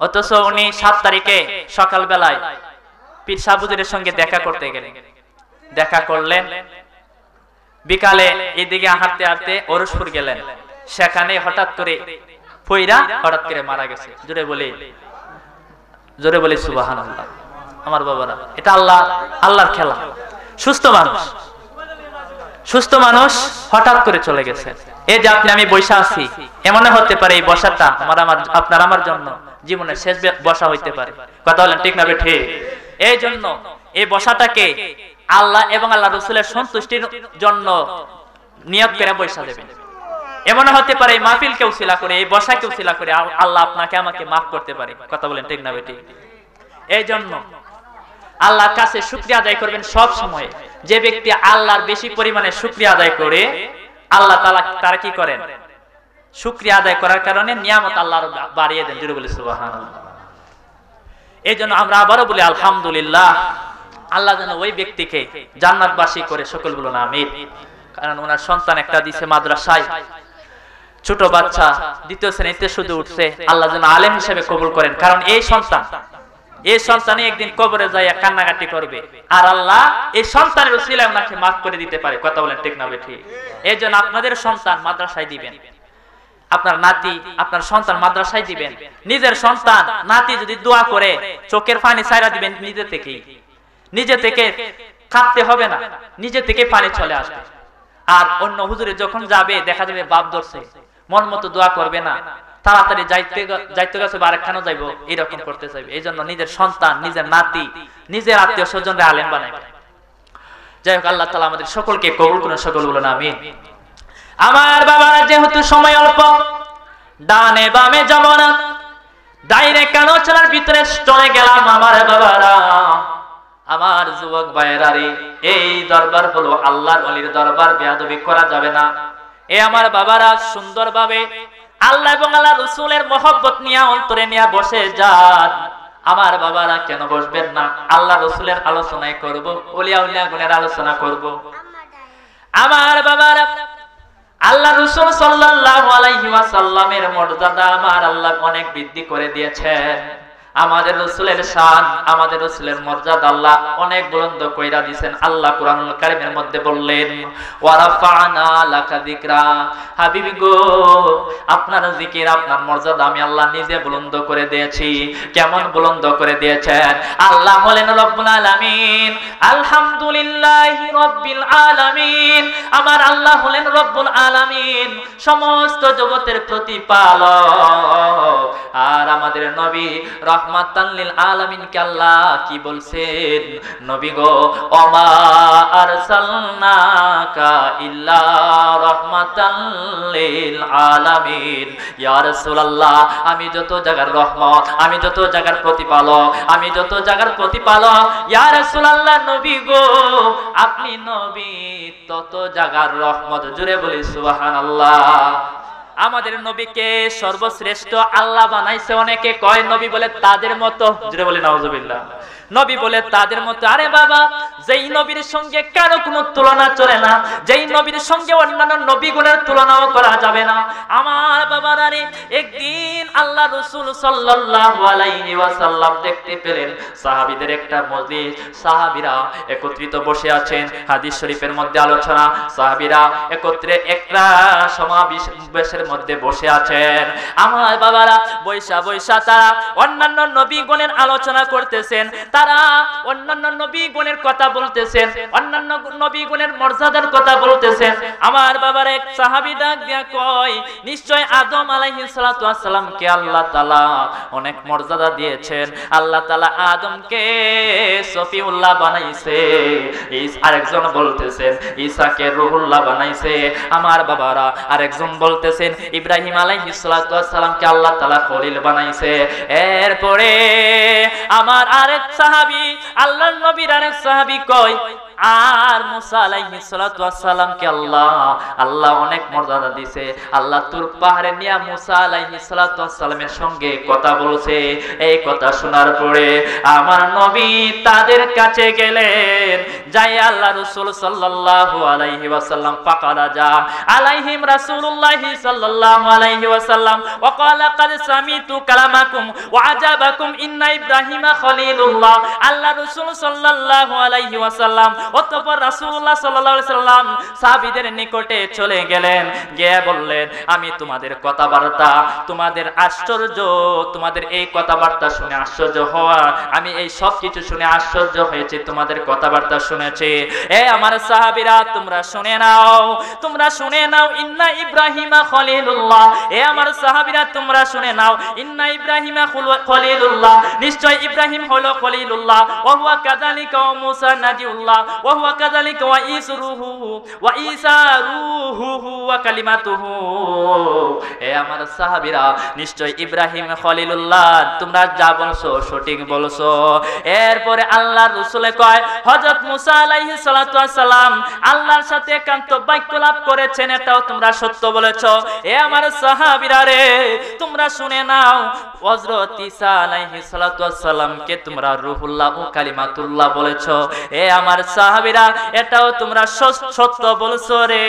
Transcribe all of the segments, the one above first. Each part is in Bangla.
অথচ উনি 7 তারিখে সকাল বেলায় পীর সাহেব হুজুরের সঙ্গে দেখা করতে গেলেন। দেখা করলেন, বিকালে এদিকে হাঁটতে হাঁটতে ওরসপুর গেলেন, সেখানে হঠাৎ করে পইরা হঠাৎ করে মারা গেছে। জোরে বলে সুবহানাল্লাহ। আমার বাবারা, এটা আল্লাহর খেলা। সুস্থ মানুষ হঠাৎ করে চলে গেছে। এই যে আপনি আমি বসা আছি, এমন হতে পারে এই বসাটা আপনার আমার জন্য জীবনের শেষ বসা হইতে পারে। কথা বলেন ঠিক না বেঠিক? এই জন্য এই বসাটাকে আল্লাহ এবং আল্লাহ রাসূলের সন্তুষ্টির জন্য নিয়ত করে বসা দেবেন। এমন হতে পারে এই মাহফিলকে উসিলা করে, এই বসাকে উসিলা করে আল্লাহ আপনাকে আমাকে মাফ করতে পারে। কথা বলেন ঠিক না বেঠিক? এই জন্য আল্লাহর কাছে শুকরিয়া আদায় করবেন সব সময়। যে ব্যক্তি আল্লাহর বেশি পরিমাণে শুকরিয়া আদায় করে, আল্লাহ তাআলা তার কি করেন? শুকরিয়া আদায় করার কারণে নিয়ামত আল্লাহর বাড়িয়ে দেন। জোরে বলি সুবহানাল্লাহ। এই জন্য আমরা আবারও বলি আলহামদুলিল্লাহ। আল্লাহ যেন ওই ব্যক্তিকে জান্নাতবাসী করে, সকল বলুন আমিন। কারণ ওনার সন্তান একটা দিছে মাদ্রাসায়, ছোট বাচ্চা 2য় শ্রেণীতে শুধু উঠছে। আল্লাহ যেন আলেম হিসেবে কবুল করেন। কারণ এই সন্তানই একদিন কবরে যাইয়া কান্নাকাটি করবে, আর আল্লাহ এই সন্তানের উসিলায় ওনাকে মাফ করে দিতে পারে। কথা বলেন ঠিক না বেঠিক? এই জন্য আপনাদের সন্তান মাদ্রাসায় দিবেন, আপনার নাতি আপনার সন্তান মাদ্রাসায় দিবেন। নিজের সন্তান নাতি যদি দোয়া করে চোখের পানি ছাইরা দিবেন, নিজে থেকে কাঁদতে হবে না, নিজে থেকে পানি চলে আসবে। আর অন্য হুজুরে যখন যাবে দেখা যাবে বাপ ধরছে, মন মতো দোয়া করবে না, তাড়াতাড়ি যাইতে গেছে আরেকখানেও যাইবো, এরকম করতে চাইবে। এই জন্য নিজের সন্তান, নিজের নাতি, নিজের আত্মীয় স্বজনরা আলেম বানাইবে। যাই হোক, আল্লাহ তাআলা আমাদের সকলকে কবুল করুন, সকল বলুন আমিন। আমার বাবারা, যেহেতু সময় অল্প, ডানে বামে যাব না, ডাইরেক্ট আলোচনার ভিতরে চলে গেলাম। আমার বাবারা, আমার যুবক ভাইয়েরা রে, এই দরবার হলো আল্লাহর ওলির দরবার, বেয়াদবি করা যাবে না। এ আমার বাবারা, সুন্দরভাবে আল্লাহ এবং আল্লাহ রাসূলের মহব্বত নিয়ে অন্তরে নিয়ে বসে যান। আমার বাবারা, কেন বসবেন না? আল্লাহ রাসূলের আলোচনায় করব, ওলিয়া গুণের আলোচনা করব। আমার বাবারা, আল্লাহ রাসূল সাল্লাল্লাহু আলাইহি ওয়াসাল্লামের মর্যাদা আমার আল্লাহ অনেক বৃদ্ধি করে দিয়েছেন। আমাদের রাসূলের শান, আমাদের রাসূলের মর্যাদা আল্লাহ অনেক বুলন্দ কইরা দিবেন। আল্লাহ কুরআনুল কারীমের মধ্যে বললেন, ওয়া রাফা'না লাকা যিকরা। হাবিবি গো, আপনার জিকির, আপনার মর্যাদা আমি আল্লাহ নিজে বুলন্দ করে দিয়েছি। কেমন বুলন্দ করে দিয়েছেন? আল্লাহ হলেন রব্বুল আলামিন, আলহামদুলিল্লাহি রাব্বিল আলামিন। আমার আল্লাহ হলেন রব্বুল আলামিন, সমস্ত জগতের প্রতিপালক। আর আমাদের নবী রহমাতান লিল আলামিন কে আল্লাহ কি বলছেন? নবী গো, ওমা আরসালনাকা ইল্লা রাহমাতান লিল আলামিন। ইয়া রাসূলুল্লাহ, আমি যত জায়গার রহমত, আমি যত জায়গার প্রতিপালক, আমি যত জায়গার প্রতিপালক। ইয়া রাসূলুল্লাহ, নবী গো, আপনি নবী, তত জায়গার রহমত। জোরে বলি সুবহানাল্লাহ। আমাদের নবীকে সর্বশ্রেষ্ঠ আল্লাহ বানাইছে। অনেকে কয় নবী বলে তাদের মতো, জোরে বলে নাউজুবিল্লাহ। নবী বলে তাদের মতো। আরে বাবা, যেই নবীর সঙ্গে কারো কোনো তুলনা চলে না, যেই নবীর সঙ্গে অন্যান্য নবীগুণের তুলনাও করা যাবে না। আমার বাবারা রে, একদিন আল্লাহ রাসূল সাল্লাল্লাহু আলাইহি ওয়াসাল্লাম দেখতে পেলেন সাহাবীদের একটা মজলিস, সাহাবীরা একত্রিত বসে আছেন। হাদিস শরীফের মধ্যে আলোচনা, সাহাবীরা একত্রে একটা সমাবেশের মধ্যে বসে আছেন। আমার বাবারা, বৈশা তারা অন্যান্য নবীগণের আলোচনা করতেছেন, তারা অন্যান্য নবীগণের কথা বলতেছেন, অন্যান্য নবীগণের মর্যাদার কথা বলতেছেন। আমার বাবার এক সাহাবী ডাক দিয়া কয়, নিশ্চয় আদম আলাইহিস সালাতু ওয়াস সালামকে আল্লাহ তাআলা অনেক মর্যাদা দিয়েছেন। আল্লাহ তাআলা আদমকে সফিউল্লাহ বানাইছে। আরেকজন বলতেছেন ঈসাকে রূহুল্লাহ বানাইছে। আমার বাবারা, আরেকজন বলতেছেন ইব্রাহিম আলাইহিস সালাতু ওয়াস সালামকে আল্লাহ তাআলা খলিল বানাইছে। এরপরে আমার আরেক সাহাবী, আল্লাহর নবীর আরেক সাহাবী কয়, আর মুসা আলাইহিস সালাতু ওয়াস সালামকে আল্লাহ অনেক মর্যাদা দিয়েছে। আল্লাহ তুর পাহাড়ে নিয়ে মুসা আলাইহিস সালাতু ওয়াস সালামের সঙ্গে কথা বলছে। এই কথা শোনার পরে আমার নবী তাদের কাছে গেলেন, যাই আল্লাহ রাসূল সাল্লাল্লাহু আলাইহি ওয়াসাল্লাম ফাকারা যা আলাইহিম রাসূলুল্লাহি সাল্লাল্লাহু আলাইহি ওয়াসাল্লাম ওয়া ক্বালা ক্বাদ সামিতু কালামাকুম ওয়া আজাবাকুম ইন্না ইব্রাহিমা খলিলুল্লাহ। আল্লাহ রাসূল সাল্লাল্লাহু আলাইহি ওয়াসাল্লাম অতঃপর রাসূলুল্লাহ সাল্লাল্লাহু আলাইহি ওয়াসাল্লাম সাহাবীদের নিকটে চলে গেলেন, গিয়ে বললেন আমি তোমাদের কথাবার্তা, তোমাদের আশ্চর্য, তোমাদের এই কথাবার্তা শুনে আশ্চর্য হওয়া, আমি এই সব কিছু শুনে আশ্চর্য হয়েছে, তোমাদের কথাবার্তা শুনেছি। এ আমার সাহাবীরা তোমরা শুনে নাও, তোমরা শুনে নাও, ইন্না ইব্রাহিমা খলিলুল্লাহ। এ আমার সাহাবীরা তোমরা শুনে নাও, ইন্না ইব্রাহিমা খলিলুল্লাহ, নিশ্চয় ইব্রাহিম হলো খলিলুল্লাহ। ওয়া হুয়া কাযালিকা ওয়া মুসা নাজিউল্লাহ ওয়া হুয়া কাযালিকা ওয়া ঈসা রূহুহু ওয়া কালিমাতুহু। এ আমার সাহাবীরা নিশ্চয় ইব্রাহিম খলিলুল্লাহ, তোমরা যা বলছো সঠিক বলছো। এরপরে আল্লাহর রাসূল কয় হযরত মুসা আলাইহিস সালাতু ওয়াস সালাম আল্লাহর সাথে একান্ত বাক্য লাভ করেছেন, এটাও তোমরা সত্য বলেছো। এ আমার সাহাবীরা রে তোমরা শুনে নাও, হযরত ঈসা আলাইহিস সালাতু ওয়াস সালামকে তোমরা রূহুল্লাহ ও কালিমাতুল্লাহ বলেছো। এ আমার সাহাবীরা এটাও তোমরা সত্য বলছো রে।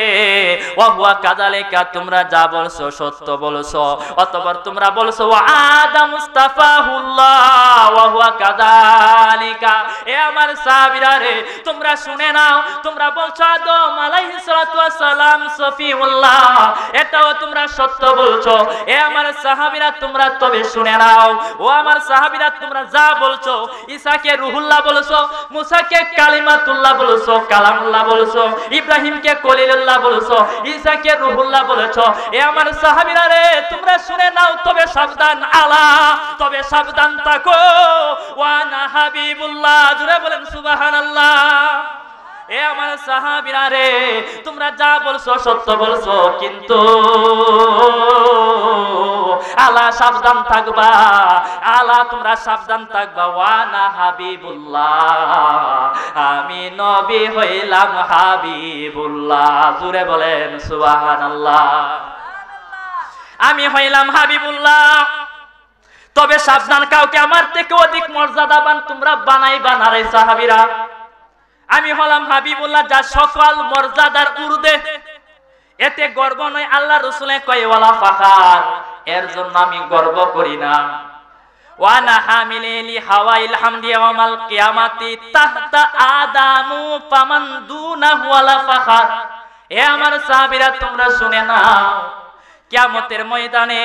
ওয়া হুয়া কাযালিকা, তোমরা যা বলছো সত্য বলছো। অতঃপর তোমরা বলছো ওয়া আদম মুস্তাফাহুল্লাহ ওয়া হুয়া কাযালিকা। এ আমার সাহাবীরা রে তোমরা শুনে নাও, তোমরা বলছো আদম আলাইহিস সালাতু ওয়াস সালাম সফিউল্লাহ, এটাও তোমরা সত্য বলছো। এ আমার সাহাবীরা তোমরা তবে শুনে নাও, ও আমার সাহাবীরা তোমরা যা বলছো, ঈসাকে রূহুল্লাহ বলছো, মুসাকে কালিমাতুল্লাহ বলছো, কালামুল্লাহ বলছো, ইব্রাহিমকে খলিলুল্লাহ বলছো, ঈসাকে রূহুল্লাহ বলেছো। এ আমার সাহাবীরা রে তোমরা শুনে নাও, তবে সাবধান আলা, তবে সাবধান থাকো, ওয়া না হাবিবুল্লাহ। জোরে বলেন সুবহানাল্লাহ। এ আমার সাহাবীরা রে তোমরা যা বলছো সত্য বলছো, কিন্তু আলা সাবধান থাকবা, আলা তোমরা সাবধান থাকবা। ওয়া না হাবিবুল্লাহ, আমি নবী হইলাম হাবিবুল্লাহ। জোরে বলেন সুবহানাল্লাহ। আমি হইলাম হাবিবুল্লাহ, তবে সাবধান, কাউকে আমার থেকে অধিক মর্যাদাবান তোমরা বানাইবা না রে সাহাবীরা। আমি হলাম হাবিবুল্লাহ, যা সকল মর্যাদার ঊর্ধ্বে, এতে গর্ব নয়। আল্লাহ রাসূলে কয় ওয়ালা ফাখার, এর জন্য আমি গর্ব করি না। ওয়া না হামিলি হাওয়াইল হামদি ইয়াউমাল কিয়ামাতি তাহতা আদামু ফামান দুনাহু ওয়ালা ফাখার। এ আমার সাহাবীরা তোমরা শুনে নাও, কিয়ামতের ময়দানে,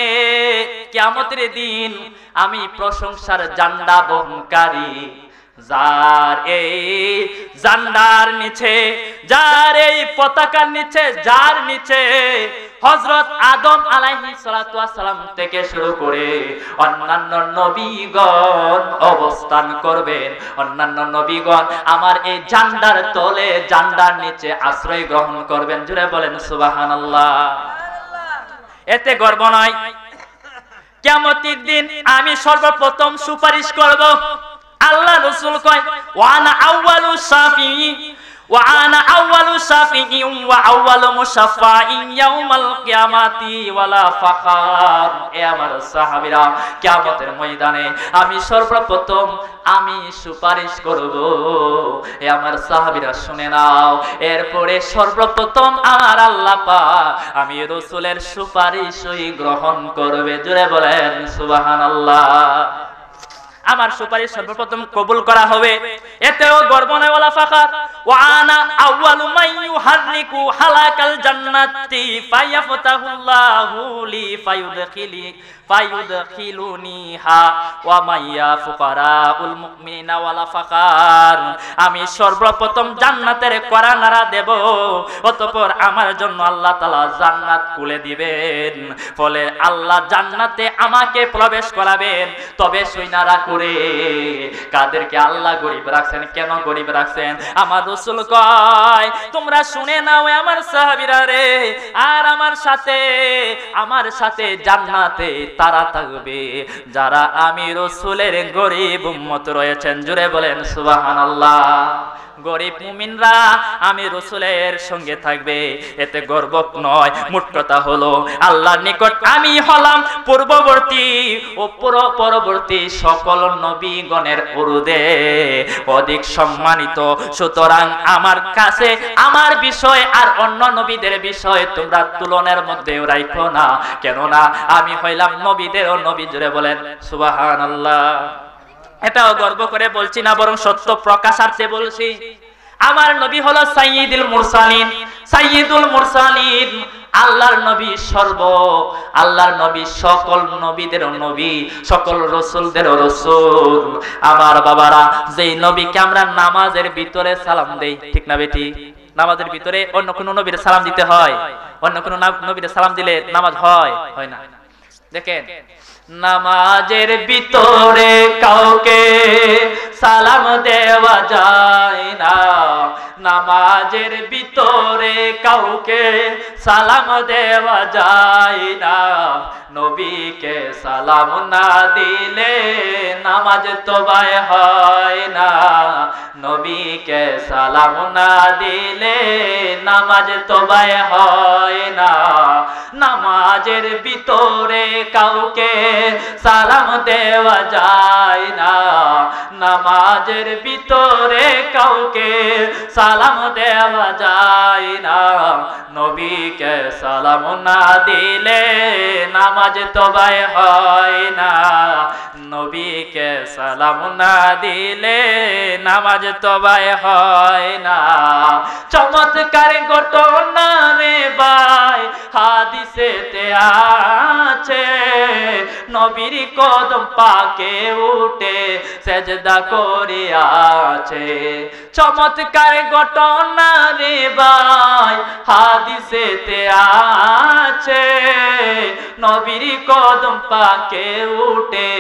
কিয়ামতের দিন আমি প্রশংসার ঝান্ডা বহনকারী, যার এই ঝান্ডার নিচে, যার এই পতাকার নিচে, যার নিচে হযরত আদম আলাইহিস সালাতু ওয়াস সালাম থেকে শুরু করে অন্যান্য নবীগণ অবস্থান করবেন, অন্যান্য নবীগণ আমার এই ঝান্ডার তলে, ঝান্ডার নিচে আশ্রয় গ্রহণ করবেন। জোরে বলেন সুবহানাল্লাহ। এতে গর্ব নয়, কিয়ামতের দিন আমি সর্বপ্রথম সুপারিশ করব। আল্লাহ রাসূল কয় ওয়া আনা আউয়ালু শাফিঈ ওয়া আনা আউয়ালু শাফিঈ ওয়া আউয়ালু মুশাফফাঈন ইয়াউমাল কিয়ামাতি ওয়ালা ফাখার। এ আমার সাহাবীরা কিয়ামতের ময়দানে আমি সর্বপ্রথম আমি সুপারিশ করব। এ আমার সাহাবীরা শুনে নাও, এরপরে সর্বপ্রথম আমার আল্লাহ পাক আমি রাসূলের সুপারিশই গ্রহণ করবে। জোরে বলেন সুবহানাল্লাহ। আমার সুপারিশ সর্বপ্রথম কবুল করা হবে, এতেও গর্ব নয়। ওয়ালা ফাখার ওয়া আনা আউয়ালু মান ইউহাররিকু হালাকাল জান্নাতি ফায়াফতাহুল্লাহু লি ফায়ুদখিলুনিহা ওয়া মাইয়া ফুকারাউল মুমিনিনা ওয়ালা ফাখার। আমি সর্বপ্রথম জান্নাতের কড়া নাড়া দেব, অতঃপর আমার জন্য আল্লাহ তাআলা জান্নাত খুলে দিবেন, ফলে আল্লাহ জান্নাতে আমাকে প্রবেশ করাবেন। তবে সৈনারা করে কাদেরকে আল্লাহ গরিব রাখছেন, কেন গরিব রাখছেন? আমার রাসূল কয় তোমরা শুনে নাও আমার সাহাবীরা রে, আর আমার সাথে জান্নাতে তারা থাকবে যারা আমি রাসূলের গরিব উম্মত রয়েছেন। জুড়ে বলেন সুবহানাল্লাহ। গরিব মুমিনরা আমি রাসূলের সঙ্গে থাকবে, এতে গর্ব নয়। মোট কথা হলো আল্লাহর নিকট আমি হলাম পূর্ববর্তী ও পরবর্তী সকল নবীগণের উরুদে অধিক সম্মানিত। সুতরাং আমার কাছে আমার বিষয় আর অন্য নবীদের বিষয় তোমরা তুলনার মধ্যে রাখো না, কেননা আমি হইলাম নবীদের ও নবী। জুড়ে বলেন সুবহানাল্লাহ। এটাও গর্ব করে বলছি না, বরং সত্য প্রকাশার্থে বলছি। আমার নবী হলো সাইয়্যিদুল মুরসালিন, সাইয়্যিদুল মুরসালিন, আল্লাহর নবী আল্লাহর নবী, সকল নবীদের নবী, সকল রাসূলদের রাসূল। আমার বাবারা, যেই নবীকে আমরা নামাজের ভিতরে সালাম দেই, ঠিক না বেটি? নামাজের ভিতরে অন্য কোন নবীর সালাম দিতে হয়? অন্য কোন নবীর সালাম দিলে নামাজ হয় না? দেখেন, নামাজের ভিতরে কাউকে সালাম দেওয়া যায় না, নামাজের ভিতরে কাউকে সালাম দেওয়া যায় না। নবীকে সালাম না দিলে নামাজ তোবায় হয় না, নবীকে সালাম না দিলে নামাজ তোবায় হয় না। নামাজের ভিতরে কাউকে সালাম দেওয়া যায় না, নামাজের ভিতরে কাউকে সালাম দেওয়া যায় না। নবীকে সালাম না দিলে নামাজ তোবায় হয় না, নবীকে সালাম না দিলে নামাজ তোবায় হয় না। চমৎকার ঘটনা রে ভাই হাদিসেতে আছে, নবীর কদম পাকে উঠে সেজদা করে আছে। চমৎকার ঘটনা রে ভাই হাদিসেতে আছে, নবীর কদম পাকে উঠে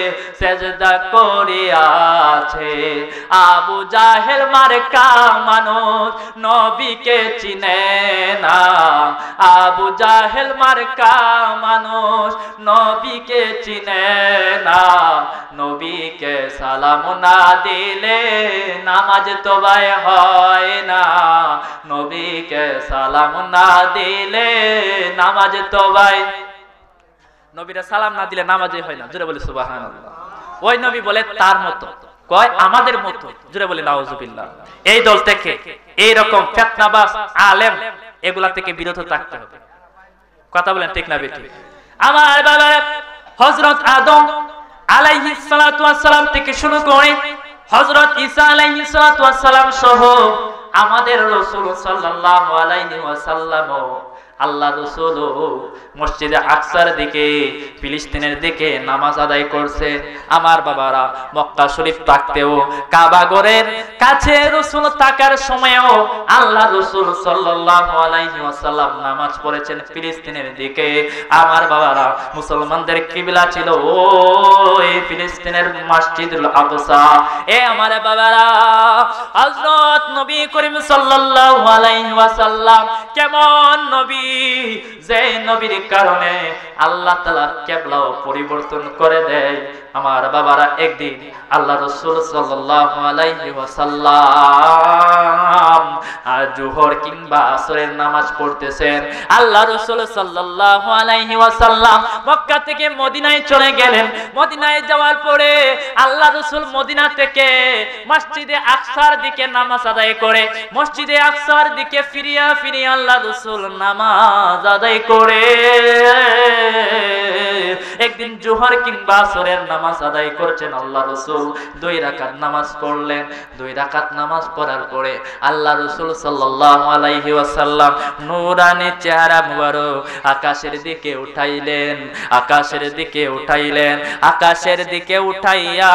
সেজদা করে আছে। আবু জাহেল মার্কা মানুষ নবীকে চিনে না, আবু জাহেল মার্কা মানুষ নবীকে চিনে না। নবীকে সালাম না দিলে নামাজ তোবায় হয় না, নবীকে সালাম না দিলে নামাজ তোবায়, নবীরা সালাম না দিলে নামাজই হয় না। জোরে বলে সুবহানাল্লাহ। ওই নবী বলে তার মতো, কয় আমাদের মতো। জোরে বলে নাউজুবিল্লাহ। এই দল থেকে, এই রকম ফিতনাবাজ আলেম, এগুলা থেকে বিরত থাকতে হবে। কথা বলেন ঠিক না বেটি? আমার বাবা হযরত আদম আলাইহিস সালাতু ওয়াস সালাম থেকে শুরু করে হযরত ঈসা আলাইহিস সালাতু ওয়াস সালাম সহ আমাদের রাসূল সাল্লাল্লাহু আলাইহি ওয়াসাল্লাম, আল্লাহ রাসূল মসজিদে আকসার দিকে, ফিলিস্তিনের দিকে নামাজ আদায় করছে। আমার বাবারা, মক্কা শরীফ থাকতেও কাবা ঘরের কাছে রাসূল থাকার সময়ও আল্লাহ রাসূল সাল্লাল্লাহু আলাইহি ওয়াসাল্লাম নামাজ পড়েছেন ফিলিস্তিনের দিকে। আমার বাবারা, মুসলমানদের কিবলা ছিল ওই ফিলিস্তিনের মসজিদুল আকসা। এ আমার বাবারা, হযরত নবী করিম সাল্লাল্লাহু আলাইহি ওয়াসাল্লাম কেমন নবী, যে নবীর কারণে আল্লাহ তাআলা কিবলাও পরিবর্তন করে দেয়। আমার বাবারা, একদিন আল্লাহ রাসূল সাল্লাল্লাহু আলাইহি ওয়াসাল্লাম জোহর কিংবা আসরের নামাজ পড়তেছেন। আল্লাহ রাসূল সাল্লাল্লাহু আলাইহি ওয়াসাল্লাম মক্কা থেকে মদিনায় চলে গেলেন। মদিনায় যাওয়ার পরে আল্লাহ রাসূল মদিনা থেকে মসজিদে আকসার দিকে নামাজ আদায় করে, মসজিদে আকসার দিকে ফিরিয়া ফিরিয়া আল্লাহ রাসূল নামাজ আদায় করে। একদিন জোহর কিংবা আসরের নামাজ আদায় করছেন আল্লাহ রাসূল, 2 রাকাত নামাজ পড়লেন। 2 রাকাত নামাজ পড়ার পরে আল্লাহ রাসূল সাল্লাল্লাহু আলাইহি ওয়াসাল্লাম নূরানি চেহারা মুবারক আকাশের দিকে উঠাইলেন, আকাশের দিকে উঠাইলেন। আকাশের দিকে উঠাইয়া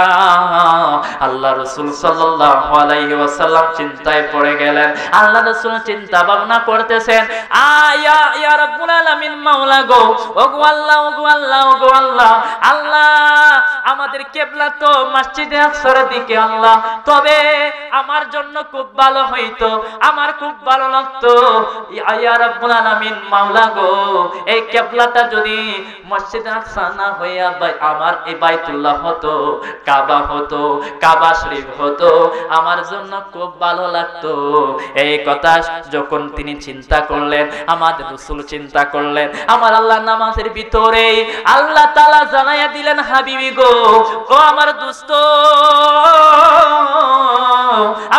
আল্লাহ রাসূল সাল্লাল্লাহু আলাইহি ওয়াসাল্লাম চিন্তায় পড়ে গেলেন। আল্লাহ রাসূল চিন্তা ভাবনা করতেছেন, আয়া ইয়া রাব্বুল আলামিন, মাওলা গো, ওগো আল্লাহ, ওগো আল্লাহ, ওগো আল্লাহ, আল্লাহ আমাদের আমাদের কিবলা তো মসজিদে আকসার দিকে আল্লাহ, তবে আমার জন্য খুব ভালো হইতো, আমার খুব ভালো লাগতো ইয়া রাব্বুল আলামিন, মাওলা গো এই কিবলাটা যদি মসজিদে আকসা না হইয়া আমার এই বাইতুল্লাহ হতো, কাবা হতো, কাবা শরীফ হতো, আমার জন্য খুব ভালো লাগতো। এই কথা যখন তিনি চিন্তা করলেন, আমাদের রাসূল চিন্তা করলেন, আমার আল্লাহ নামাজের ভিতরে আল্লাহ তাআলা জানাইয়া দিলেন, হাবিবি গো, ও আমার দোস্ত,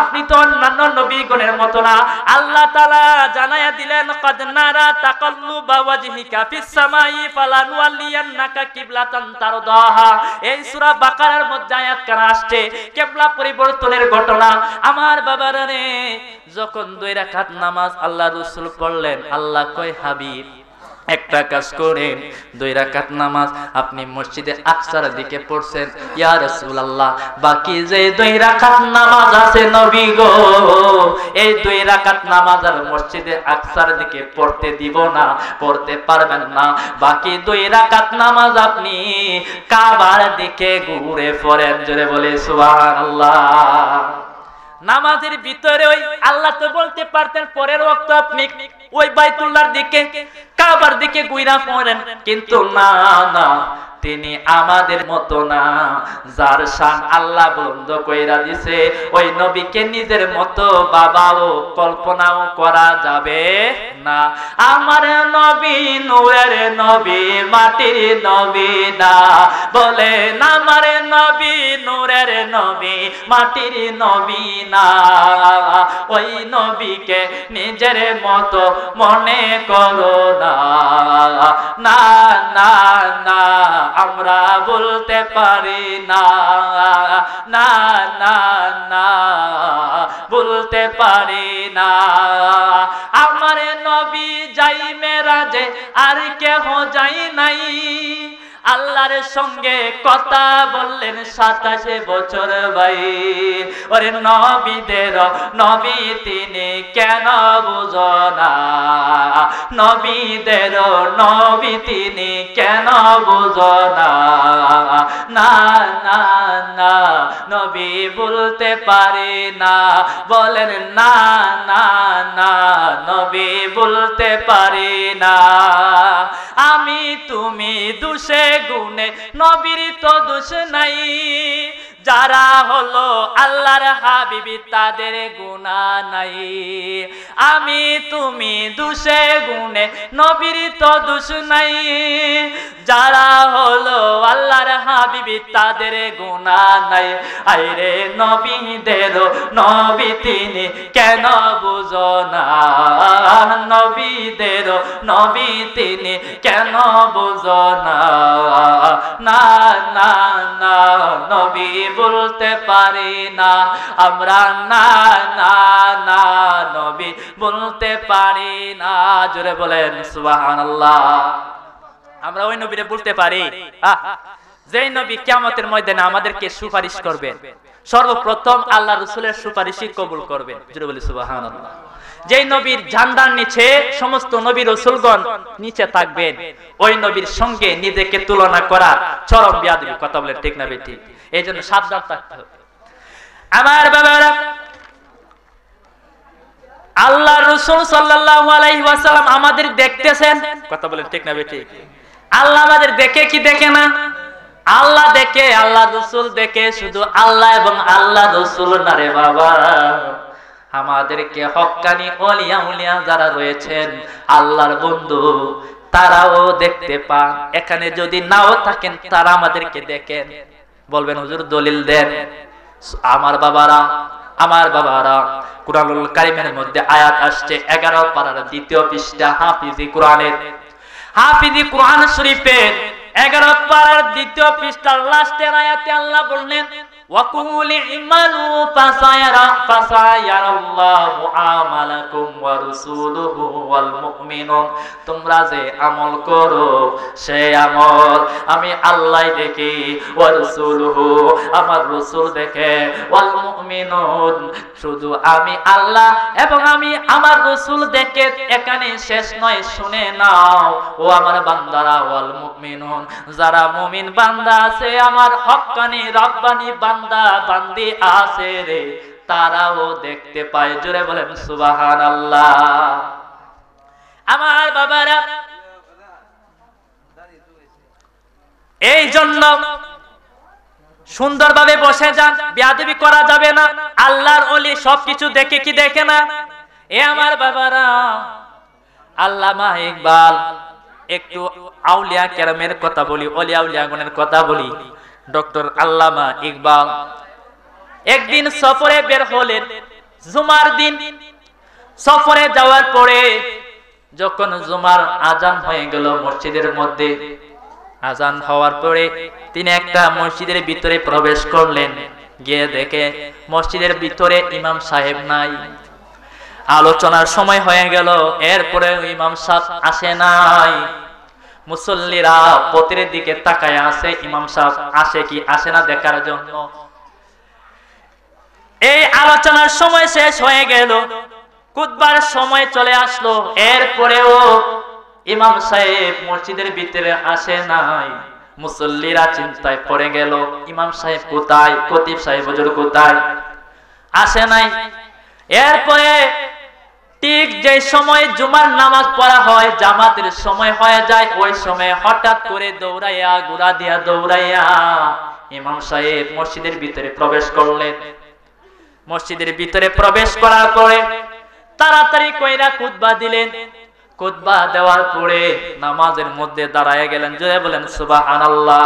আপনি তো অন্যান্য নবীগণের মতো না। আল্লাহ তাআলা জানাইয়া দিলেন, কাদ নারা তাকাল্লুবা ওয়াজহিকা ফিস সামাই ফালানুওয়াল্লিয়ান্নাকা কিবলাতান তারদাহা। এই সূরা বাকারার মধ্যে আয়াত কানা আসছে কিবলা পরিবর্তনের ঘটনা। আমার বাবারা রে, যখন 2 রাকাত নামাজ আল্লাহ রাসূল পড়লেন, আল্লাহ কয়, হাবিব একটা কাজ করেন, 2 রাকাত নামাজ আপনি মসজিদে আকসার দিকে পড়ছেন, ইয়া রাসূলুল্লাহ বাকি যে 2 রাকাত নামাজ আছে নবী গো, এই 2 রাকাত নামাজ আর মসজিদে আকসার দিকে পড়তে দিব না, পড়তে পারবেন না। বাকি 2 রাকাত নামাজ আপনি কাবার দিকে ঘুরে পড়েন। জোরে বলে সুবহানাল্লাহ। নামাজের ভিতরে ওই আল্লাহ তো বলতে পারতেন পরের ওয়াক্ত আপনি ওই বাইতুল্লাহর দিকে, কাবার দিকে ঘুরা পড়েন, কিন্তু না না, তিনি আমাদের মতো না, যার শান আল্লাহ বন্ধ কইরা দিছে, ওই নবীকে নিজের মতো বাবাও কল্পনাও করা যাবে না। আমার নবী নূরের নবী, মাটির নবী না, বলেন আমার নবী নূরের নবী, মাটির নবী না। ওই নবীকে নিজের মতো মনে করো না, না না না, আমরা বলতে পারি না, না না না, বলতে পারি না। আমার নবী যাই মেরাজে, আর কেহ যাই নাই, আল্লাহর সঙ্গে কথা বললেন 27 বছর ভাই। ওরে নবীদের নবী তিনি, কেন বুঝো না, নবীদের নবী তিনি, কেন বুঝো না, না না না, নবী বলতে পারে না, বলেন না না না, নবী বলতে পারে না। আমি তুমি দোষে গুণে, নবীর তো দোষ নাই, যারা হলো আল্লাহর হাবিবি তাদের গুনাহ নাই। আমি তুমি দোষে গুণে, নবীর তো দোষ নাই, যারা হলো আল্লাহর হাবিবি তাদের গুনাহ নাই। আইরে নবীদের নবী তিনি, কেন বুঝো না, নবীদের নবী তিনি, কেন বুঝো না, না না না, নবী বলতে পারি না আমরা, না না না, নবী বলতে পারি না। জোরে বলেন সুবহানাল্লাহ। আমরা ওই নবীরে বলতে পারি যেই নবী কিয়ামতের ময়দানে আমাদেরকে সুপারিশ করবেন, সর্বপ্রথম আল্লাহ রাসূলের সুপারিশই কবুল করবেন। জোরে বলি সুবহানাল্লাহ। যেই নবীর ঝান্ডার নিচে সমস্ত নবী রাসূলগণ নিচে থাকবেন, ওই নবীর সঙ্গে নিজেকে তুলনা করা চরম বেয়াদবি। কথা বলে ঠিক না বেঠিক? এই জন্য সাবধান থাকতে হবে। আমার বাবারা, আল্লাহ রাসূল সাল্লাল্লাহু আলাইহি ওয়াসাল্লাম আমাদের দেখতেছেন। কথা বলেন ঠিক না বেঠিক? আল্লাহ আমাদের দেখে কি দেখে না? আল্লাহ দেখে, আল্লাহ রাসূল দেখে। শুধু আল্লাহ এবং আল্লাহ রাসূল না রে বাবা, আমাদেরকে হক্কানি ওলিয়া উলিয়া যারা রয়েছেন, আল্লাহর বন্ধু, তারাও দেখতে পান। এখানে যদি নাও থাকেন, তারা আমাদেরকে দেখেন। বলবেন হুজুর দলিল দেন। আমার বাবারা, আমার বাবারা, কুরআনুল কারীমের মধ্যে আয়াত আসছে 11 পারার 2য় পৃষ্ঠা, হাফিজি কোরআনের, হাফিজি কোরআন শরীফের 11 পারার 2য় পৃষ্ঠার লাস্টের আয়াতে আল্লাহ বললেন, وَقُولِ اعْمَلُوا فَسَيَرَى اللَّهُ عَمَلَكُمْ وَرُسُولُهُ وَالْمُؤْمِنُونَ। তোমরা যে আমল করো সেই আমল আমি আল্লাহ দেখি, ওয়া রাসূলুহু আমার রাসূল দেখে, ওয়াল মুমিনুন, শুধু আমি আল্লাহ এবং আমি আমার রাসূল দেখে। এখানে শেষ নয়, শুনে নাও ও আমার বান্দারা, ওয়াল মুমিনুন, যারা মুমিন বান্দা আছে, আমার হক্কানি রব্বানি বান্দা বান্দি আছে রে, তারাও দেখতে পায়। জোরে বলেন সুবহানাল্লাহ। আমার বাবারা, এই জন্য সুন্দরভাবে বসে যান, বেয়াদবি করা যাবে না। আল্লাহর ওলি সবকিছু দেখে কি দেখে না? এ আমার বাবারা, আল্লামা ইকবাল, একটু আউলিয়া কেরামের কথা বলি, ওলিয়া উলিয়াগণের কথা বলি। ডক্টর আল্লামা ইকবাল একদিন সফরে বের হলেন, জুমার দিন। সফরে যাওয়ার পরে যখন জুমার আজান হয়ে গেল মসজিদের মধ্যে, আজান হওয়ার পরে তিনি একটা মসজিদের ভিতরে প্রবেশ করলেন। গিয়ে দেখে মসজিদের ভিতরে ইমাম সাহেব নাই। আলোচনার সময় হয়ে গেল, এরপরে ইমাম সাহেব আসে নাই। মুসল্লিরা পথের দিকে তাকায় আছে, ইমাম সাহেব আসে কি আসে না দেখার জন্য। এই আলোচনার সময় শেষ হয়ে গেল, খুতবার সময় চলে আসলো, এরপরেও ইমাম সাহেব মসজিদের ভিতরে আসে নাই। মুসল্লিরা চিন্তায় পড়ে গেল, ইমাম সাহেব কোথায়, খতিব সাহেব হুজুর কোথায়, আসে নাই। এরপরে ঠিক যে সময় জুমার নামাজ পড়া হয়, জামাতের সময় হয়ে যায়, ওই সময় হঠাৎ করে দৌড়াইয়া, ঘোড়া দিয়া দৌড়াইয়া ইমাম সাহেব মসজিদের ভিতরে প্রবেশ করলেন। মসজিদের ভিতরে প্রবেশ করার পরে তাড়াতাড়ি কইরা খুতবা দিলেন। খুতবা দেওয়ার পরে নামাজের মধ্যে দাঁড়ায় গেলেন। জোরে বলেন সুবহানাল্লাহ।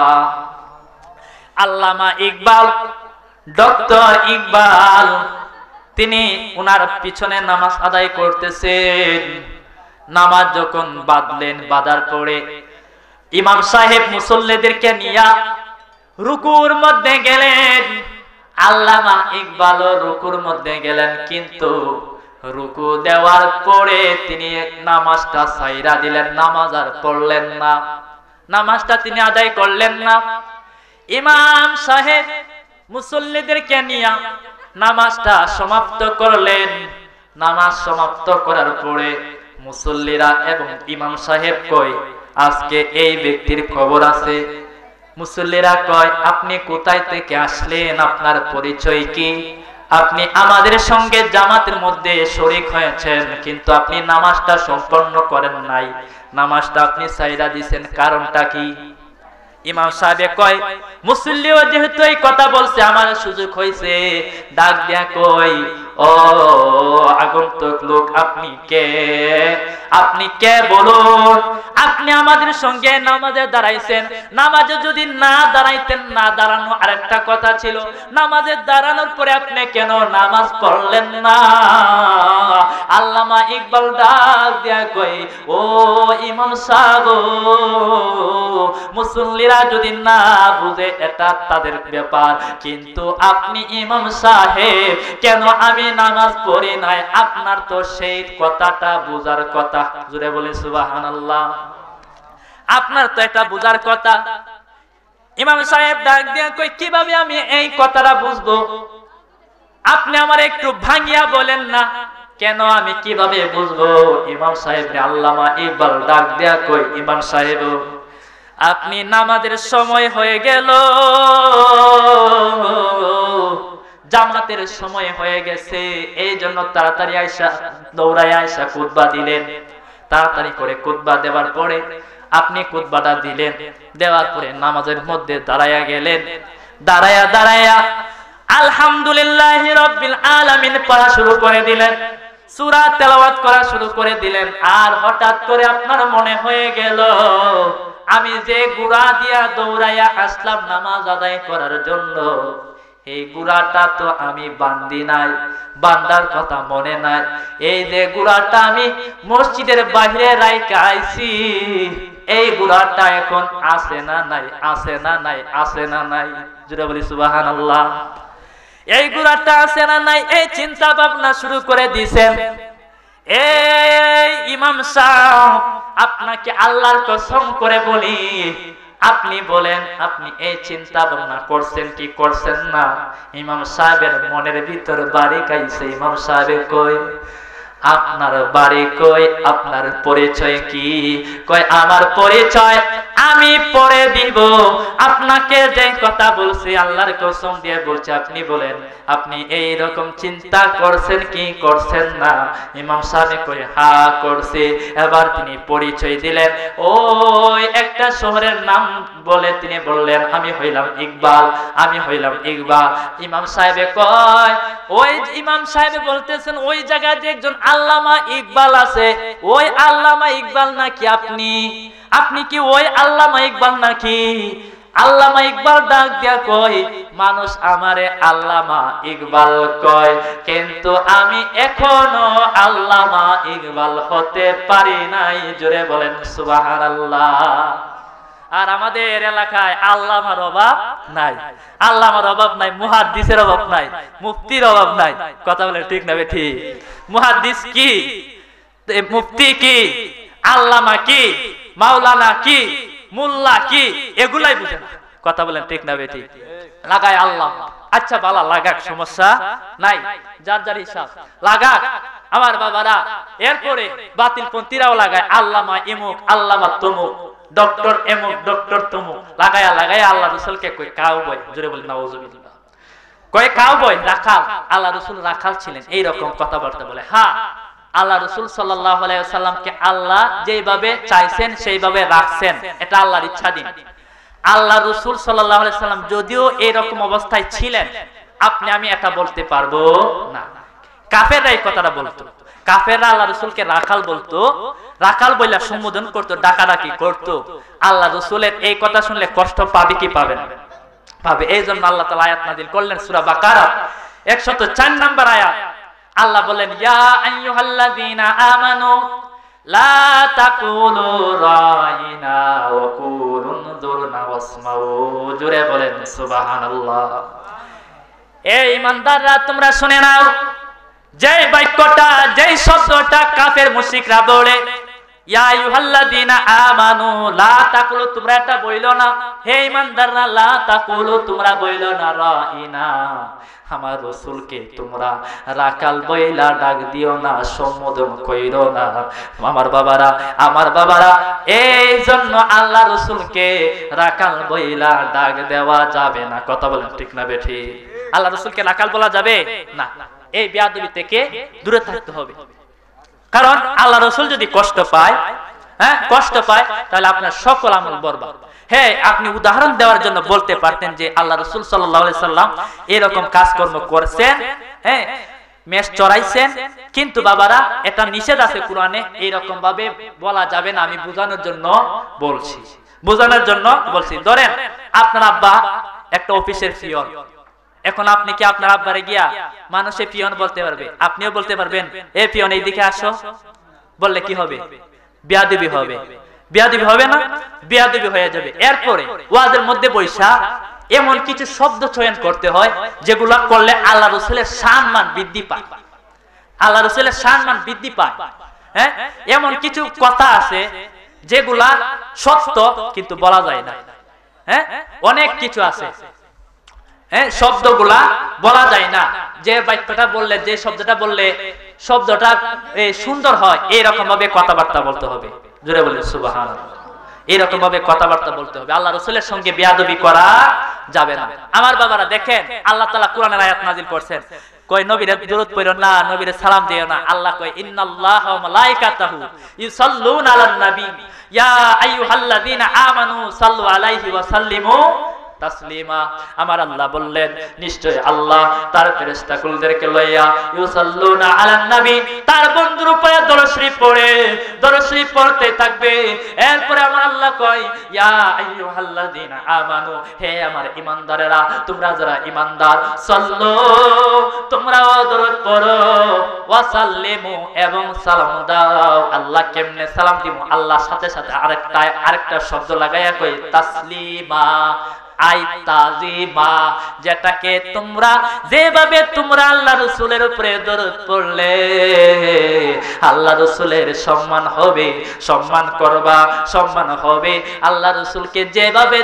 আল্লামা ইকবাল, ডক্টর ইকবাল, তিনি উনার পিছনে নামাজ আদায় করতেছেন। নামাজ যখন বাঁধলেন, বাঁধার পরে ইমাম সাহেব মুসল্লিদেরকে নিয়ে রুকুর মধ্যে গেলেন। আল্লামা ইকবাল রুকুর মধ্যে গেলেন, কিন্তু রুকু দেওয়ার পরে তিনি নামাজটা ছাইরা দিলেন, নামাজ আর পড়লেন না, নামাজটা তিনি আদায় করলেন না। ইমাম সাহেব মুসল্লিদেরকে নিয়ে নামাজটা সমাপ্ত করলেন। নামাজ সমাপ্ত করার পরে মুসল্লিরা এবং ইমাম সাহেব কয়, আজকে এই ব্যক্তির খবর আছে। মুসল্লিরা কয়, আপনি কোথায় থেকে আসলেন, আপনার পরিচয় কি? আপনি আমাদের সঙ্গে জামাতের মধ্যে শরীক হয়েছেন, কিন্তু আপনি নামাজটা সম্পন্ন করেন নাই, নামাজটা আপনি ছাইরা দিয়েছেন, কারণটা কি? ইমাম সাহেব কয়, মুসল্লিও যেহেতু এই কথা বলছে, আমার সুযোগ হয়েছে, ডাক দিয়া কই, ও আগন্তুক লোক, আপনি কে? আপনি কে বলুন? আপনি আমাদের সঙ্গে নামাজে দাঁড়াইছেন, নামাজে যদি না দাঁড়াইতেন, না দাঁড়ানো আরেকটা কথা ছিল, নামাজে দাঁড়ানোর পরে আপনি কেন নামাজ পড়লেন না? আল্লামা ইকবাল ডাক দিয়া কই, ও ইমাম সাহেব, মুসল্লিরা যদি না বুঝে এটা তাদের ব্যাপার, কিন্তু আপনি ইমাম সাহেব, কেন আমি নামাজ পড়ি নাই, আপনার তো সেই কথাটা বুঝার কথা। জোরে বলে সুবহানাল্লাহ। আপনার তো এটা বুঝার কথা। ইমাম সাহেব ডাক দিয়া কই, কিভাবে আমি এই কথাটা বুঝবো? আপনি আমার একটু ভাঙিয়া বলেন না, কেন আমি কিভাবে বুঝবো? ইমাম সাহেব আল্লামা ইকবাল ডাক দিয়া কই, ইমাম সাহেব, আপনি নামাজের সময় হয়ে গেল, জামাতের সময় হয়ে গেছে, এই জন্য তাড়াতাড়ি আয়সা, দৌড়ায় আয়সা খুতবা দিলেন। তাড়াতাড়ি করে খুতবা দেওয়ার পরে আপনি খুতবাটা দিলেন, দেওয়ার পরে নামাজের মধ্যে দাঁড়ায়া গেলেন। দাঁড়ায়া দাঁড়ায়া আলহামদুলিল্লাহি রাব্বিল আলামিন পড়া শুরু করে দিলেন, সূরা তেলাওয়াত করা শুরু করে দিলেন। আর হঠাৎ করে আপনার মনে হয়ে গেল, আমি যে ঘোড়া দিয়া দৌড়াইয়া আসলাম নামাজ আদায় করার জন্য, এই ঘোড়াটা তো আমি বান্ধি নাই, বান্দার কথা মনে নাই। এই যে ঘোড়াটা আমি মসজিদের বাইরে রাইখা আইছি, এই ঘোড়াটা এখন আছে না নাই, আছে না নাই, আছে না নাই? জোরে বলি সুবহানাল্লাহ। এই ঘোড়াটা আছে না নাই, এই চিন্তা ভাবনা শুরু করে দিয়েছেন। এই ইমাম সাহেব, আপনাকে আল্লাহর কসম করে বলি, আপনি বলেন আপনি এই চিন্তা ভাবনা করছেন কি করছেন না? ইমাম সাহেবের মনের ভিতর বাড়ি খাইছে। ইমাম সাহেব কই আপনার বাড়ি কই, আপনার পরিচয় কি? কই আমার পরিচয় আমি পরে দিব, আপনাকে যে কথা বলছি আল্লাহর কসম দিয়ে বলছি আপনি বলেন আপনি এই রকম চিন্তা করছেন কি করছেন না? ইমাম সাহেব কই হ্যাঁ করছি। এবার তিনি পরিচয় দিলেন, ওই একটা শহরের নাম বলে তিনি বললেন আমি হইলাম ইকবাল, আমি হইলাম ইকবাল। ইমাম সাহেব কয়, ওই ইমাম সাহেব বলতেছেন ওই জায়গায় যে একজন আল্লামা ইকবাল আছে, ওই আল্লামা ইকবাল নাকি আপনি? আপনি কি ওই আল্লামা ইকবাল নাকি? আল্লামা ইকবাল ডাক দিয়া কয়, মানুষ আমারে আল্লামা ইকবাল কয়, কিন্তু আমি এখনো আল্লামা ইকবাল হতে পারি নাই। জোরে বলেন সুবহানাল্লাহ। আর আমাদের এলাকায় আল্লামার অভাব নাই, আল্লামার অভাব নাই, মুহাদ্দিসের অভাব নাই, মুফতির অভাব নাই। কথা বলে ঠিক না ঠিক? মুহাদ্দিস কি, মুফতি কি, আল্লামা কি, মাওলানা কি, মুল্লা কি, এগুলাই বুঝে না। কথা বলেন ঠিক না ঠিক? লাগায় আল্লাহ, আচ্ছা বালা লাগাক, সমস্যা নাই, যার যার হিসাব লাগাক আমার বাবারা। এরপরে বাতিলপন্থীরাও লাগায় আল্লামা ইমুক, আল্লামা তমুক, ডক্টর এমুক, ডক্টর তমুক, লাগায়া লাগায়া আল্লাহ রাসূলকে কই কাউবয়। জোরে বলেন নাউযুবিল্লাহ। কয় কাউবয়, রাখাল। আল্লাহ রাসূল রাখাল ছিলেন, এইরকম কথাবার্তা বলে। হ্যাঁ, আল্লাহ রাসূল সাল্লাল্লাহু আলাইহি ওয়াসাল্লামকে আল্লাহ যেভাবে চাইছেন সেইভাবে রাখছেন, এটা আল্লাহর ইচ্ছাধীন। আল্লাহ রাসূল সাল্লাল্লাহু আলাইহি ওয়াসাল্লাম যদিও এরকম অবস্থায় ছিলেন, আপনি আমি এটা বলতে পারবো না। কাফেররা এই কথাটা বলতো, কাফেররা আল্লাহ রাসূলকে রাখাল বলতো, রাখাল বইলা সম্বোধন করতো, ডাকাডাকি করতো। আল্লাহ রাসূলের এই কথা শুনলে কষ্ট পাবে কি পাবে না? পাবে। এই জন্য আল্লাহ তাআলা আয়াত নাযিল করলেন সূরা বাকারা 104 নম্বর আয়াত। আল্লাহ বলেন, ইয়া আইয়ুহাল্লাযীনা আমানু লা তাকুলু রাইনা ওয়া কুলু নযুরনা ওয়াসমাউ। জোরে বলেন সুবহানাল্লাহ। এই ঈমানদাররা তোমরা শুনে নাও, যে বাক্যটা, যে শব্দটা কাফের মুশরিকরা বলে, ইয়া আইয়ুহাল্লাযীনা আমানু লা তাকুলু, তোমরা এটা বইলো না। হে ঈমানদাররা, লা তাকুলু, তোমরা বইলো না রাইনা, আমার রাসূলকে তোমরা রাকাল বইলা ডাক দিও না, সম্বোধন কইরো না। আমার বাবারা, আমার বাবারা, এই জন্য আল্লাহ রাসূলকে রাকাল বইলা ডাক দেওয়া যাবে না। কথা বলেন ঠিক না বেঠি? আল্লাহ রাসূলকে রাকাল বলা যাবে না। এই বেয়াদবি থেকে দূরে থাকতে হবে। কারণ আল্লাহ রাসূল যদি কষ্ট পায়, হ্যাঁ কষ্ট পায়, তাহলে আপনার সকল আমল বরবাদ। হ্যাঁ, আপনি উদাহরণ দেওয়ার জন্য বলতে পারতেন যে আল্লাহ রাসূল সাল্লাল্লাহু আলাইহি সাল্লাম এরকম কাজকর্ম করেছেন, হ্যাঁ মেষ চড়াইছেন, কিন্তু বাবারা এটা নিষেধ আছে কোরআনে, এইরকম ভাবে বলা যাবে না। আমি বোঝানোর জন্য বলছি, বোঝানোর জন্য বলছি। ধরেন আপনার আব্বা একটা অফিসের পিয়ন, এখন আপনি কি আপনার আব্বারে গিয়া মানুষে পিয়ন বলতে পারবে? আপনিও বলতে পারবেন, এ পিয়ন এইদিকে আসো, বললে কি হবে? বেয়াদবি হবে। বেয়াদবি হবে না? বেয়াদবি হয়ে যাবে। এরপরে ওয়াজের মধ্যে বৈশা এমন কিছু শব্দ চয়ন করতে হয় যেগুলা করলে আল্লাহ রাসূলের সম্মান বৃদ্ধি পায়, আল্লাহ রাসূলের সম্মান বৃদ্ধি পায়। হ্যাঁ, এমন কিছু কথা আছে যেগুলা সত্য কিন্তু বলা যায় না। হ্যাঁ, অনেক কিছু আছে, হ্যাঁ শব্দগুলা বলা যায় না। যে বাক্যটা বললে, যে শব্দটা বললে শব্দটা সুন্দর হয়, এইরকম ভাবে কথাবার্তা বলতে হবে। জোরে বলেন সুবহানাল্লাহ। এরকম ভাবে কথাবার্তা বলতে হবে। আল্লাহ রাসূলের সঙ্গে বেয়াদবি করা যাবে না। আমার বাবারা দেখেন, আল্লাহ তাআলা কোরআনের আয়াত নাযিল করেছেন, কই নবীরে দুরূদ পড়ো না, নবীরে সালাম দিও না। আল্লাহ কয় ইন্নাল্লাহা ওয়া মালাইকাতাহু ইউসাল্লুনা আলান নবী ইয়া আইয়ুহাল্লাযীনা আমানু সাল্লু আলাইহি ওয়া সাল্লিমু তাসলিমা। আমার আল্লাহ বললেন, নিশ্চয় আল্লাহ তার ফেরেশতাকুলদেরকে লইয়া ইউসাল্লুনা আলান নবী, তার বন্ধুর উপরে দরুদ শরীফ পড়ে, দরুদ শরীফ পড়তে থাকবে। এরপরে আমার আল্লাহ কয়, ইয়া আইয়ুহাল্লাযীনা আমানু, হে আমার ঈমানদারেরা, তোমরা যারা ঈমানদার, সাল্লু, তোমরাও দরুদ পড়ো, ওয়া সাল্লিমু, এবং সালাম দাও। আল্লাহ কেমনে সালাম দিব? আল্লাহ সাথে সাথে আরেকটা শব্দ লাগাইয়া কয় তাসলিমা। আই তাজিমা, যেটাকে তোমরা যেভাবে তোমরা আল্লাহ রাসূলের উপরে দরুদ পড়লে আল্লাহ রাসূলের সম্মান হবে, সম্মান করবা, সম্মান হবে। আল্লাহ রাসূলকে যেভাবে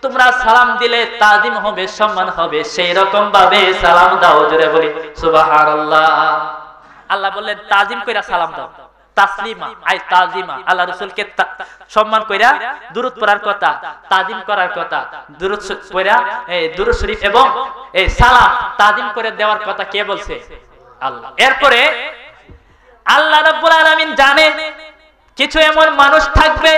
তোমরা সালাম দিলে তাজিম হবে, সম্মান হবে, সেই রকম ভাবে সালাম দাও। জোরে বলি সুবহানাল্লাহ। আল্লাহ বললেন তাজিম কইরা সালাম দাও, তাসলিমা আই তাজিমা, আল্লাহ রাসূলকে সম্মান কইরা দুরূদ পড়ার কথা, তাজিম করার কথা, দুরূদ পড়া এই দুরূদ শরীফ এবং এই সালাম তাজিম করে দেওয়ার কথা কে বলছে? আল্লাহ। এরপরে আল্লাহ রাব্বুল আলামিন জানেন কিছু এমন মানুষ থাকবে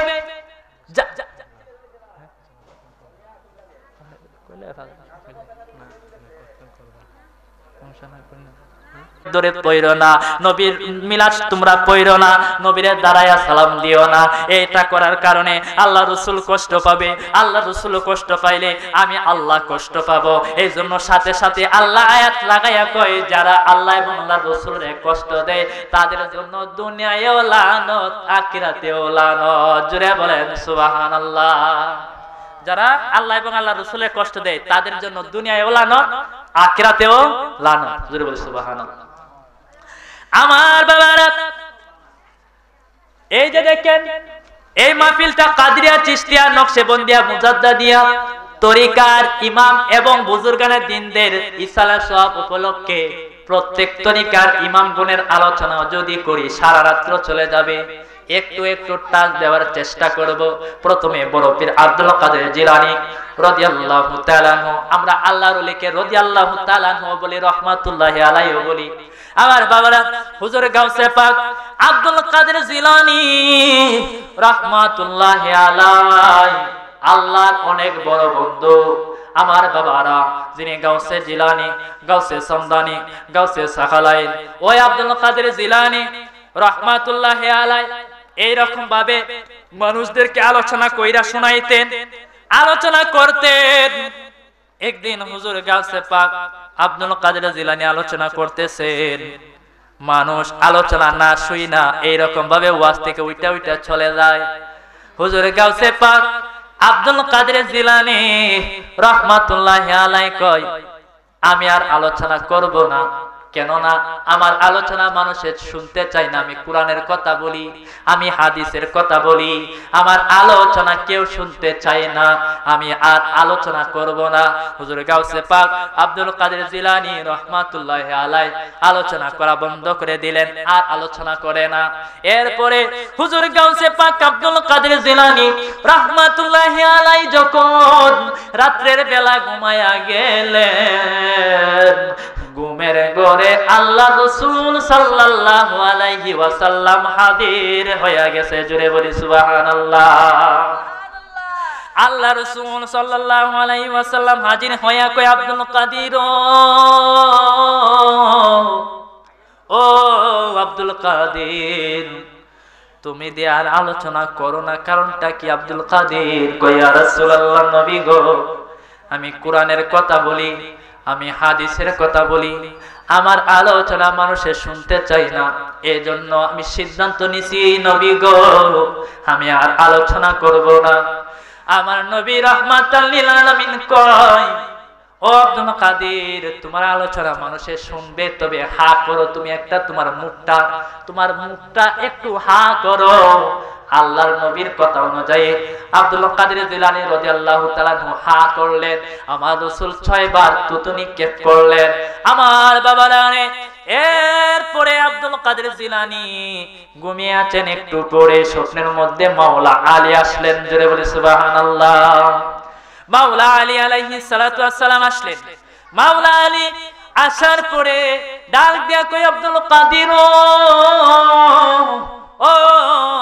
ধরে পড়ো না, নবীর মিলাদ তোমরা পড়ো না, নবীর দাঁড়ায়া সালাম দিও না। এটা করার কারণে আল্লাহ রাসূল কষ্ট পাবে, আল্লাহ রাসূল কষ্ট পাইলে আমি আল্লাহ কষ্ট পাবো। এই জন্য সাথে সাথে আল্লাহ আয়াত লাগাইয়া কয় যারা আল্লাহ এবং আল্লাহ রাসূলের কষ্ট দেয় তাদের জন্য দুনিয়ায়ও লানত আখিরাতেও লানত। জোরে বলেন সুবহানাল্লাহ। যারা আল্লাহ এবং আল্লাহ রাসূলের কষ্ট দেয় তাদের জন্য দুনিয়ায়ও লানত আখিরাতেও লানত। জোরে বলেন সুবহানাল্লাহ। আমার বাবারা, এই যে দেখেন এই মাহফিলটা কাদরিয়া, চিশতিয়া, নকশবন্দিয়া, মুজাদ্দাদিয়া তরিকার ইমাম এবং বুজুর্গানের দিনদের ইসালা সব উপলক্ষে প্রত্যেক তরিকার ইমামগণের আলোচনা যদি করি সারা রাত্র চলে যাবে। একটু একটু টাচ দেওয়ার চেষ্টা করব। প্রথমে বড় পীর আব্দুল কাদের জিলানী রাদিয়াল্লাহু তাআলা আনহু, আমরা আল্লাহর ওলিকে রাদিয়াল্লাহু তাআলা আনহু বলি, রহমাতুল্লাহি আলাইহি বলি। আমার বাবারা, হুজুর গাউসে পাক আব্দুল কাদের জিলানী রাহমাতুল্লাহি আলাইহি আল্লাহর অনেক বড় বন্ধু। আমার বাবারা, যিনি গাউসে জিলানী, গাউসে সমদানি, গাউসে সাখালাইন, ওই আব্দুল কাদের জিলানী রাহমাতুল্লাহি আলাইহি এইরকম ভাবে মানুষদেরকে আলোচনা কইরা শোনাইতেন, আলোচনা করতেন। একদিন হুজুর গাউসে পাক আব্দুল কাদের জিলানী আলোচনা করতেছেন, মানুষ আলোচনা না শুই না এইরকম ভাবে ওয়াজ থেকে উইটা উইটা চলে যায়। হুজুর গাউসে পাক আব্দুল কাদের জিলানী রাহমাতুল্লাহি আলাইহি কয় আমি আর আলোচনা করব না, কেননা আমার আলোচনা মানুষের শুনতে চায় না। আমি কোরআনের কথা বলি, আমি হাদিসের কথা বলি, আমার আলোচনা কেউ শুনতে চায় না, আমি আর আলোচনা করব না। হুজুর গাউসে পাক আব্দুল কাদের জিলানী রাহমাতুল্লাহি আলাইহি আলোচনা করা বন্ধ করে দিলেন, আর আলোচনা করে না। এরপরে হুজুর গাউসে পাক আব্দুল কাদের জিলানী রাহমাতুল্লাহি আলাইহি যখন রাতের বেলা ঘুমায়া গেলেন, ঘুমের ঘরে আল্লাহ রাসূল সাল্লাল্লাহু আলাইহি ওয়াসাল্লাম হাজির হয়ে গেছে। জোরে বলি সুবহানাল্লাহ। আল্লাহ রাসূল সাল্লাল্লাহু আলাইহি ওয়াসাল্লাম হাজির হয়ে কয় আব্দুল কাদের, ও আব্দুল কাদের, তুমি দিয়ে আর আলোচনা করো না, কারণটা কি? আব্দুল কাদের কয় ইয়া রাসূলুল্লাহ, নবী গো, আমি কোরআনের কথা বলি, আমি হাদিসের কথা বলি, আমার আলোচনা মানুষের শুনতে চাই না, এজন্য আমি সিদ্ধান্ত নিছি নবী গো আমি আর আলোচনা করব না। আমার নবী রাহমাতাল লিল আলামিন কয়, ও আব্দুল কাদের, তোমার আলোচনা মানুষের শুনবে, তবে হা করো তুমি একটা, তোমার মুখটা একটু হা করো। আল্লাহর নবীর কথা অনুযায়ী আব্দুল কাদের জিলানী রাদিয়াল্লাহু তাআলা হা করলেন। আমার রাসূল 6 বার তুতু নিক্ষেপ করলেন। আমার বাবারা, এরপরে আব্দুল কাদের জিলানী ঘুমিয়ে আছেন, একটু পরে স্বপ্নের মধ্যে মাওলা আলী আসলেন। জোরে বলি সুবহানাল্লাহ। মাওলা আলী আলাইহিস সালাতু ওয়াস সালাম আসলেন। মাওলা আলী আসার পরে ডাক দিয়া কই, আব্দুল কাদের, ও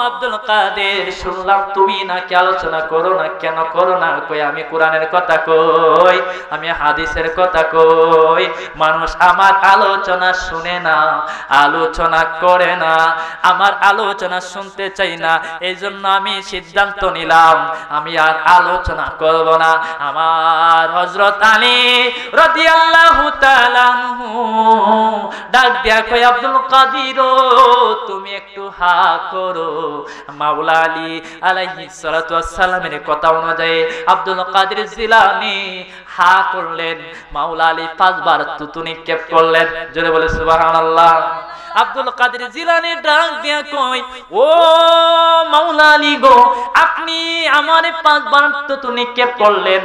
আব্দুল কাদের, শুনলাম তুমি নাকি আলোচনা করো না, কেন করো না? কই আমি কোরআনের কথা কই, আমি হাদিসের কথা কই, মানুষ আমার আলোচনা শুনে না, আলোচনা করে না, আমার আলোচনা শুনতে চাই না, এই জন্য আমি সিদ্ধান্ত নিলাম আমি আর আলোচনা করব না। আমার হযরত আলী রাদিয়াল্লাহু তাআলা আনহু ডাক দিয়া কই, আব্দুল কাদের, তুমি একটু হা করো। মাওলা আলী আলাইহিস সালাতু ওয়াস সালামের কথা অনুযায়ী আব্দুল কাদের জিলানী হা করলেন, মাওলা আলী 5 বার থুতু নিক্ষেপ করলেন। জোরে বলে সুবহানাল্লাহ। আব্দুল কাদের জিলানী ডাক দিয়া কই, ও মাওলা আলী গো, আপনি আমারে 5 বার থুতু নিক্ষেপ করলেন,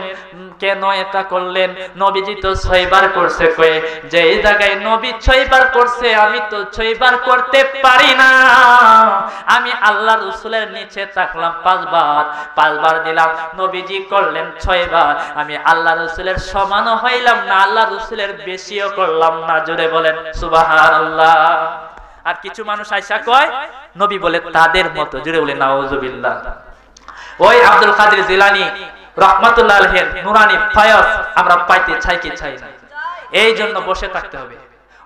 কেন এটা করলেন? নবীজি তো 6 বার করছে। কয়ে যে এই জায়গায় নবী 6 বার করছে, আমি তো 6 বার করতে পারি না। আমি আল্লাহ রাসূলের নিচে তাকলাম 5 বার, 5 বার দিলাম, নবীজি করলেন 6 বার। আমি আল্লাহ রাসূলের সমানও হইলাম না, আল্লাহ রাসূলের বেশিও করলাম না। জোরে বলেন সুবহানাল্লাহ। আর কিছু মানুষ আইসা কয় নবী বলে তাদের মতো। জোরে বলে নাউজুবিল্লাহ। ওই আব্দুল কাদের জিলানী রহমাতুল্লাহ আলাইহির নুরানি ফয়জ আমরা পাইতে চাই কি চাই না? এই জন্য বসে থাকতে হবে।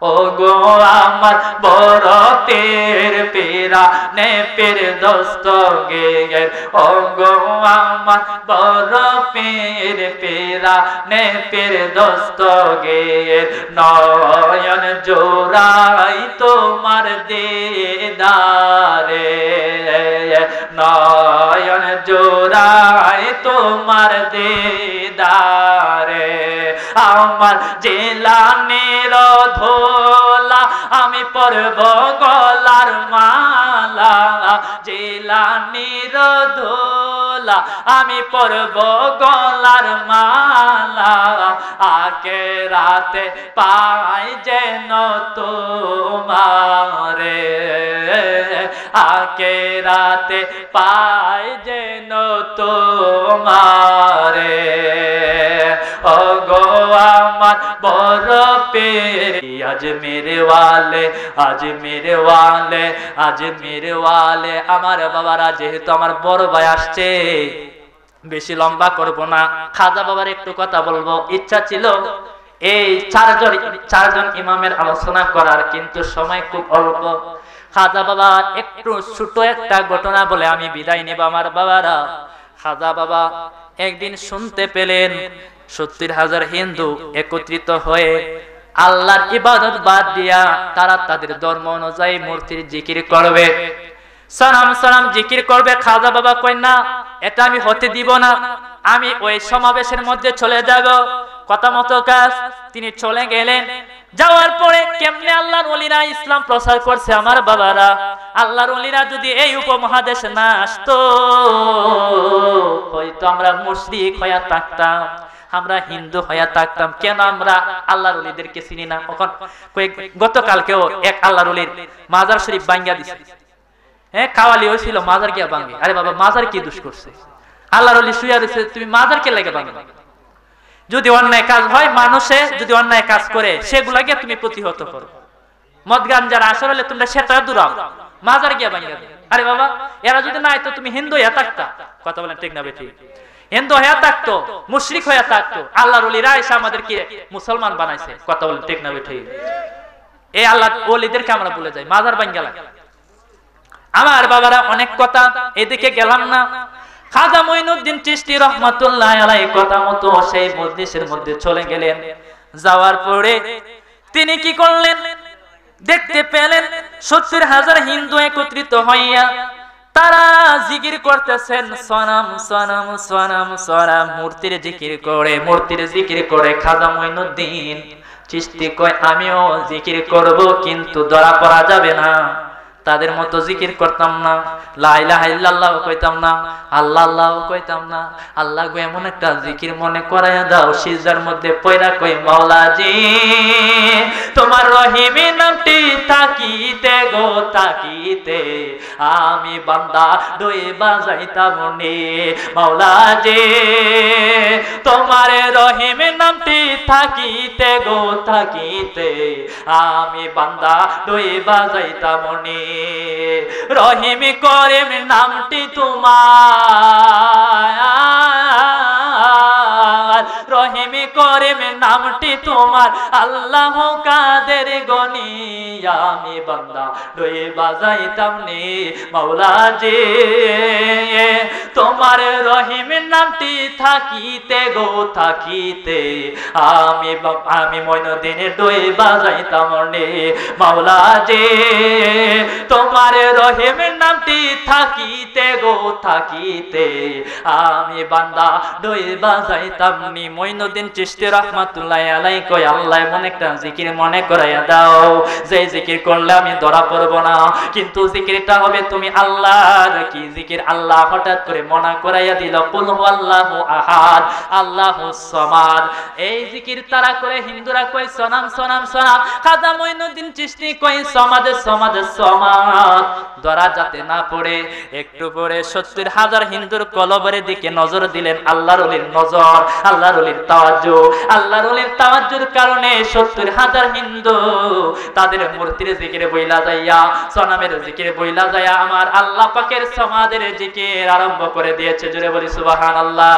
ও গো আমার বরতের পেরা নে পের দোস্ত গে, ও গো আমার বরতের পেরা নে পের দোস্ত গে, নয়ন জোড়াই তোমার দিদারে, নয়ন জোড়াই তোমার দিদারে। আমার জিলানীর ধোলা আমি পরব গলার মালা, জিলানীর ধোলা আমি পরব গলার মালা, আখিরাতে পাই যেন তোমারে, আখিরাতে পাই যেন তোমারে। ও গো আমার বড় পের আজ মেরে ওয়ালে, আজ মেরে ওয়ালে, আজ মেরে ওয়ালে। আমার বাবারা, যেহেতু আমার বড় ভাই আসছে, বেশি লম্বা করব না, খাজা বাবার একটু কথা বলবো। ইচ্ছা ছিল এই চারজন ইমামের আলোচনা করার, কিন্তু সময় খুব অল্প। খাজা বাবা একটু ছোট একটা ঘটনা বলে আমি বিদায় নেব। আমার বাবারা, খাজা বাবা একদিন শুনতে পেলেন 70,000 হিন্দু একত্রিত হয়ে আল্লাহর ইবাদত বাদ দিয়া তারা তাদের ধর্ম অনুযায়ী মূর্তির জিকির করবে, সালাম সালাম জিকির করবে। খাজা বাবা কই না, এটা আমি হতে দিব না, আমি ওই সমাবেশের মধ্যে চলে যাব। কথা মতো কাজ, তিনি চলে গেলেন। যাওয়ার পরে কেমনে আল্লাহর ওলিরা ইসলাম প্রচার করছে আমার বাবারা। আল্লাহর ওলিরা যদি এই উপমহাদেশে না আসতো, হয়তো আমরা মুশরিক হয়ে থাকতাম, আমরা হিন্দু হয়ে থাকতাম। কেন আমরা আল্লাহর ওলিদেরকে চিনি না? গতকালকেও এক আল্লাহর ওলির মাজার শরীফ ভাঙ্গা দিছে। হ্যাঁ, কাওয়ালি হয়েছিল, মাজার গিয়া ভাঙ্গে। আরে বাবা, মাজার কি দোষ করছে? আল্লাহর ওলি শুয়ে রয়েছে, তুমি মাজার কে লাগে ভাঙ্গে? যদি অন্যায় কাজ হয়, মানুষে যদি অন্যায় কাজ করে, সেগুলাকে তুমি প্রতিহত করো। মদ গান যারা আসর হলে তোমরা সেটা দূরাও, মাজার গিয়া ভাঙ্গা। আরে বাবা, এরা যদি না তো তুমি হিন্দু হয়ে থাকতা। কথা বলেন ঠিক না বেঠিক? হিন্দু হয়ে থাকতো, মুশরিক হয়ে থাকতো। আল্লাহর ওলিরা এসে আমাদেরকে মুসলমান বানাইছে। কথা বলেন ঠিক না বেঠিক? এই আল্লাহ ওলিদেরকে আমরা ভুলে যাই, মাজার ভাঙ্গা লাগে। আমার বাবারা, অনেক কথা, এদিকে গেলাম না। খাজা মঈনুদ্দিন চিশতি রহমাতুল্লাহ আলাইহি কথা মতো সেই মজলিসের মধ্যে চলে গেলেন। যাওয়ার পরে তিনি কি করলেন? দেখতে পেলেন 70,000 হিন্দু একত্রিত হইয়া তারা জিকির করতেছেন, সনাম সনাম সনাম সনাম, মূর্তির জিকির করে, মূর্তির জিকির করে। খাজা মঈনুদ্দিন চিশতি কয়, আমিও জিকির করব, কিন্তু ধরা পড়া যাবে না। তাদের মতো জিকির করতাম না, লা ইলাহা ইল্লাল্লাহ কইতাম না, আল্লাহ আল্লাহ কইতাম না। আল্লাহ গো এমন একটা জিকির মনে করাইয়া দাও, সিজদার মধ্যে পয়রা কই, মাওলাজি তোমার রহিমি নামটি তাকিতে গো তাকিতে আমি বান্দা দই বাজাইতাম নে। মাওলাজি তোমার রহিমি নামটি তাকিতে গো তাকিতে আমি বান্দা দই বাজাইতাম নে। রহিম করিম নামটি তোমার, রহিম রবি করিম নামটি তোমার আল্লাহ কাদের গনি আমি বান্দা ডই বাজাইতাম নি মাওলা জি তোমার রহিম নামটি থাকিতে গো থাকিতে আমি মইনুদ্দিন ডই বাজাইতাম নি মাওলা জি তোমার রহিম নামটি থাকিতে গো থাকিতে আমি বান্দা ডই বাজাইতাম নি মইনুদ্দিন চিশতি রাহমাতুল্লাহি আলাইহি কয় আল্লাহ মনে একটা জিকির মনে করাইয়া দাও যে জিকির করলে আমি ধরা পড়ব না কিন্তু জিকিরটা হবে তুমি আল্লাহর কি জিকির আল্লাহ হঠাৎ করে মনে করাইয়া দিল কুল হুয়াল্লাহু আহাদ আল্লাহুস সামাদ এই জিকির তারা করে হিন্দুরা কয় সনাম সনাম সনাম খাজা মইনুদ্দিন চিশতি কয় সমাদ সমাদ সমাদ ধরা যাতে না পড়ে একটু পরে ৭০,০০০ হিন্দুর কলবের দিকে নজর দিলেন আল্লাহর ওলির নজর আল্লাহর ওলির তাওয়াজ্জু আল্লাহর ওলির তাওয়াজ্জুর কারণে ৭০,০০০ হিন্দু তাদের মূর্তির জিকিরে বইলা যাইয়া সনামের জিকিরে বইলা যাইয়া আমার আল্লাহ পাকের সমাদের জিকির আরম্ভ করে দিয়েছে জোরে বলি সুবহানাল্লাহ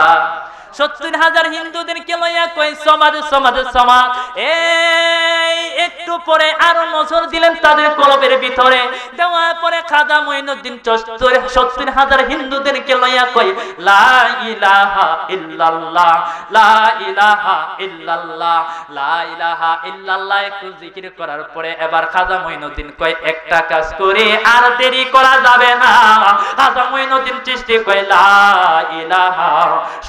৭০,০০০ হিন্দুদেরকে লইয়া কই সমাজ সমাজ সমাজ এই একটু পরে আরো নজর দিলেন তাদের কলবের ভিতরে দেওয়ার পরে খাজা মঈনুদ্দিন ৭০,০০০ হিন্দুদেরকে লইয়া কই লা ইলাহা ইল্লাল্লাহ লা ইলাহা ইল্লাল্লাহ লা ইলাহা ইল্লাল্লাহ একটু জিকির করার পরে এবার খাজা মঈনুদ্দিন কই একটা কাজ করে আর দেরি করা যাবে না খাজা মঈনুদ্দিন চিশতি কই লা ইলাহা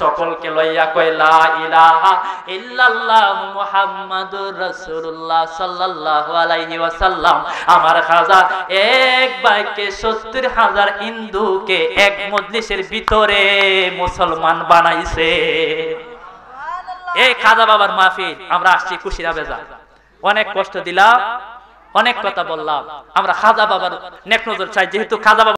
সকলকে লইয়া কয় লা ইলাহা ইল্লাল্লাহ মুহাম্মাদুর রাসূলুল্লাহ সাল্লাল্লাহু আলাইহি ওয়াসাল্লাম আমার খাজা এক বাক্যে ৭০,০০০ হিন্দুকে এক মজলিসের ভিতরে মুসলমান বানাইছে এই খাজা বাবার মাহফিল আমরা আসছি খুশিরা বেজা অনেক কষ্ট দিলাম অনেক কথা বললাম আমরা খাজা বাবার নেক নজর চাই যেহেতু খাজা